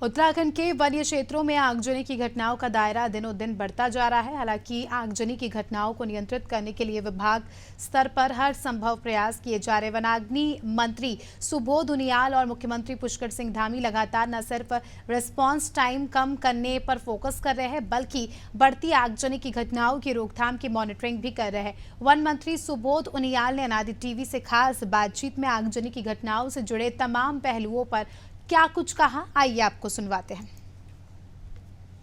उत्तराखंड के वन्य क्षेत्रों में आगजनी की घटनाओं का दायरा दिनों दिन बढ़ता जा रहा है। हालांकि आगजनी की घटनाओं को नियंत्रित करने के लिए विभाग स्तर पर हर संभव प्रयास किए जा रहे। वनाग्नि मंत्री सुबोध उनियाल और मुख्यमंत्री पुष्कर सिंह धामी लगातार न सिर्फ रिस्पांस टाइम कम करने पर फोकस कर रहे हैं, बल्कि बढ़ती आगजनी की घटनाओं की रोकथाम की मॉनिटरिंग भी कर रहे हैं। वन मंत्री सुबोध उनियाल ने अनादि टीवी से खास बातचीत में आगजनी की घटनाओं से जुड़े तमाम पहलुओं पर क्या कुछ कहा, आइए आपको सुनवाते हैं।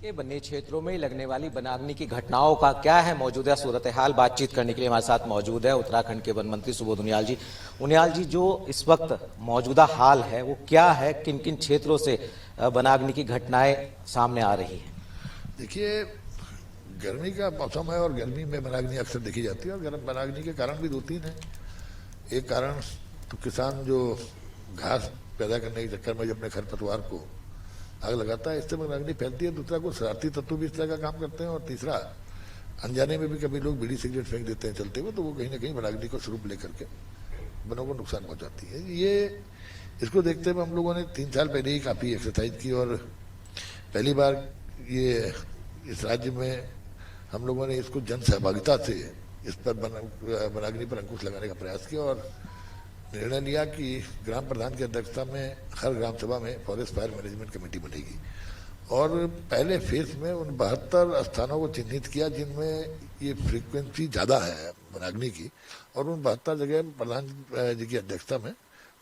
के वन्य क्षेत्रों में लगने वाली वनाग्नि की घटनाओं का क्या है मौजूदा सूरत हाल, बातचीत करने के लिए हमारे साथ मौजूद है उत्तराखंड के वन मंत्री सुबोध उनियाल जी। उनियाल जी, जो इस वक्त मौजूदा हाल है वो क्या है, किन किन क्षेत्रों से वनाग्नि की घटनाएं सामने आ रही हैं? देखिए, गर्मी का मौसम है और गर्मी में वनाग्नि अक्सर देखी जाती है और गर्म वनाग्नि के कारण भी दो तीन है। एक कारण तो किसान जो घास पैदा करने के चक्कर में अपने खरपतवार को आग लगाता है, इससे वनाग्नि फैलती है। दूसरा, को शरारती तत्व भी इस तरह का काम करते हैं। और तीसरा, अनजाने में भी कभी लोग बीड़ी सिगरेट फेंक देते हैं चलते हुए, तो वो कहीं ना कहीं वनाग्नि को स्वरूप लेकर के वनों को नुकसान पहुंचाती है। ये इसको देखते हुए हम लोगों ने 3 साल पहले ही काफ़ी एक्सरसाइज की और पहली बार ये इस राज्य में हम लोगों ने इसको जन सहभागिता से इस पर वनाग्नि पर अंकुश लगाने का प्रयास किया और निर्णय लिया कि ग्राम प्रधान की अध्यक्षता में हर ग्राम सभा में फॉरेस्ट फायर मैनेजमेंट कमेटी बनेगी। और पहले फेज में उन 72 स्थानों को चिन्हित किया जिनमें ये फ्रीक्वेंसी ज़्यादा है वनाग्नि की, और उन 72 जगह प्रधान जी की अध्यक्षता में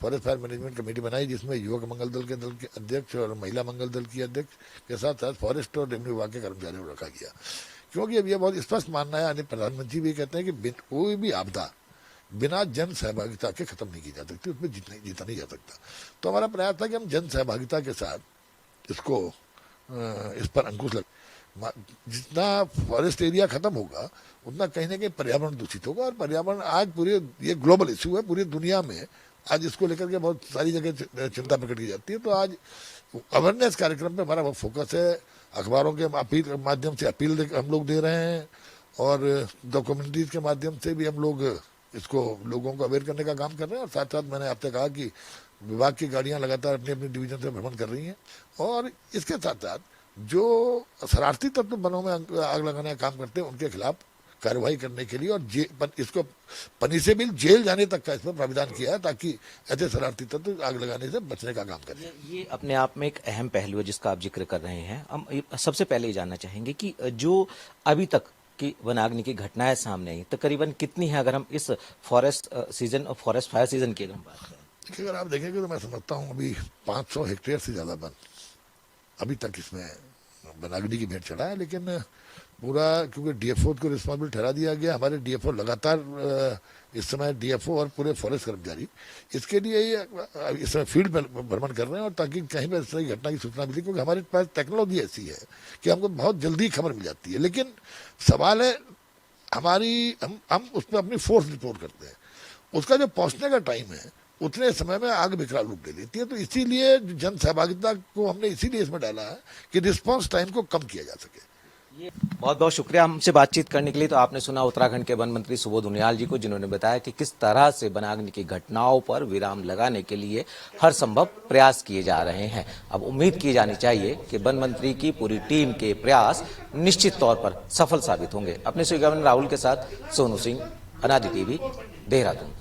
फॉरेस्ट फायर मैनेजमेंट कमेटी बनाई, जिसमें युवक मंगल दल के अध्यक्ष और महिला मंगल दल की अध्यक्ष के साथ साथ फॉरेस्ट और रेवेन्यू विभाग के कर्मचारियों को रखा गया। क्योंकि अब यह बहुत स्पष्ट मानना है, यानी प्रधानमंत्री भी कहते हैं कि कोई भी आपदा बिना जन सहभागिता के खत्म नहीं की जा सकती, उसमें जीता नहीं जा सकता। तो हमारा प्रयास था कि हम जन सहभागिता के साथ इसको इस पर अंकुश लग, जितना फॉरेस्ट एरिया खत्म होगा उतना कहीं ना कहीं पर्यावरण दूषित होगा। और पर्यावरण आज पूरे, ये ग्लोबल इशू है, पूरी दुनिया में आज इसको लेकर के बहुत सारी जगह चिंता प्रकट की जाती है। तो आज अवेयरनेस कार्यक्रम पे हमारा बहुत फोकस है। अखबारों के माध्यम से अपील हम लोग दे रहे हैं और डॉक्यूमेंट्रीज के माध्यम से भी हम लोग इसको लोगों को अवेयर करने का काम कर रहे हैं। और साथ साथ मैंने आपसे कहा कि विभाग की गाड़ियां लगातार अपनी अपनी डिवीजन से भ्रमण कर रही हैं और इसके साथ साथ जो शरारती तत्व वनों में आग लगाने का काम करते हैं उनके खिलाफ कार्रवाई करने के लिए और इसको पनिशेबल जेल जाने तक का इस पर प्राविधान किया है, ताकि ऐसे शरारती तत्व आग लगाने से बचने का काम करें। ये अपने आप में एक अहम पहलू है जिसका आप जिक्र कर रहे हैं। हम सबसे पहले ये जानना चाहेंगे कि जो अभी तक की वनाग्नि की घटनाएं सामने आई तकरीबन कितनी है, अगर हम इस फॉरेस्ट सीजन और फॉरेस्ट फायर सीजन की अगर हम बात करें? देखिए, अगर आप देखेंगे तो मैं समझता हूँ अभी 500 हेक्टेयर से ज़्यादा वन अभी तक इसमें वनाग्नि की भेंट चढ़ा है। लेकिन पूरा, क्योंकि डीएफओ को रिस्पॉन्सिबल ठहरा दिया गया, हमारे डीएफओ लगातार इस समय डीएफओ और पूरे फॉरेस्ट कर्मचारी इसके लिए इस समय फील्ड में भ्रमण कर रहे हैं और ताकि कहीं पर इस तरह की घटना की सूचना मिली, क्योंकि हमारे पास टेक्नोलॉजी ऐसी है कि हमको बहुत जल्दी खबर मिल जाती है। लेकिन सवाल है हम उस पर अपनी फोर्स रिपोर्ट करते हैं, उसका जो पहुंचने का टाइम है उतने समय में आग विकराल रूप ले लेती है। तो इसीलिए जन सहभागिता को हमने इसीलिए इसमें डाला है कि रिस्पांस टाइम को कम किया जा सके। ये बहुत बहुत शुक्रिया हमसे बातचीत करने के लिए। तो आपने सुना उत्तराखंड के वन मंत्री सुबोध उनियाल जी को, जिन्होंने बताया कि किस तरह से वनाग्नि की घटनाओं पर विराम लगाने के लिए हर संभव प्रयास किए जा रहे हैं। अब उम्मीद की जानी चाहिए कि वन मंत्री की पूरी टीम के प्रयास निश्चित तौर पर सफल साबित होंगे। अपने सहयोगी राहुल के साथ सोनू सिंह, अनादि टीवी, देहरादून।